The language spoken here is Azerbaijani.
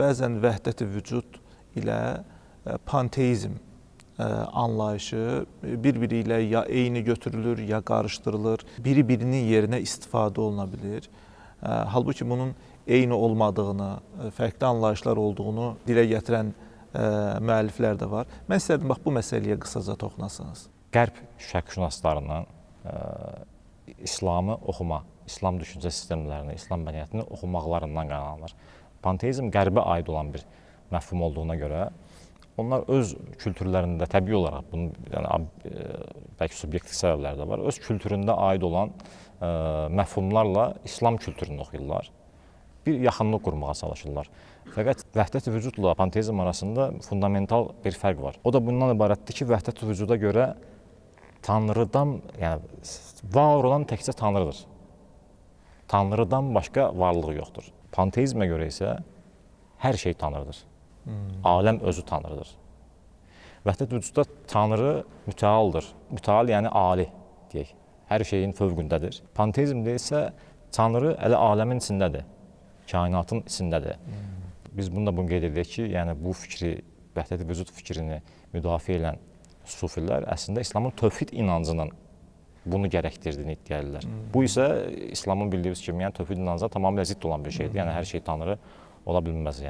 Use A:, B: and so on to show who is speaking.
A: bəzən vəhdəti vücud ilə panteizm anlayışı bir-biri ilə ya eyni götürülür, ya qarışdırılır, biri-birinin yerinə istifadə oluna bilir. Halbuki bunun eyni olmadığını, fərqli anlayışlar olduğunu dilə gətirən müəlliflər də var. Mən istərdim bax bu məsələyə qısaca toxunasınız.
B: Qərb şərqşünaslarından İslamı oxuma, İslam düşüncə sistemlərini, İslam mədəniyyətini oxumaqlarından qaynaqlanır. Panteizm qərbə aid olan bir məfhum olduğuna görə onlar öz kültürlərində təbii olaraq, bunun bəlkə subyektiv səbəblər də var, öz kültüründə aid olan məfhumlarla İslam kültürünü oxuyurlar. Bir yaxınlıq qurmağa çalışırlar. Fəqət vəhdət-i vücudla panteizm arasında fundamental bir fərq var. O da bundan ibarətdir ki, vəhdət-i vücuda görə Tanrıdan, yəni var olan təkcə Tanrıdır. Tanrıdan başqa varlığı yoxdur. Panteizmə görə isə hər şey Tanrıdır. Aləm özü Tanrıdır. Vəhdət-i vücudda Tanrı mütəaldır. Mütəal yəni ali deyək. Hər şeyin fövqündədir. Panteizmdə isə Tanrı elə aləmin içindədir. Kainatın içindədir. Biz bunu qeyd edirik ki, yəni bu fikri, vəhdət-i vücud fikrini müdafiə edən sufilər əslində İslamın tövhid inancının bunu gərəkdirdiyini iddia edirlər. Bu isə İslamın bildiyimiz kimi, yəni tövhid inancına tamamilə zidd olan bir şeydir. Yəni hər şey Tanrı ola bilməz.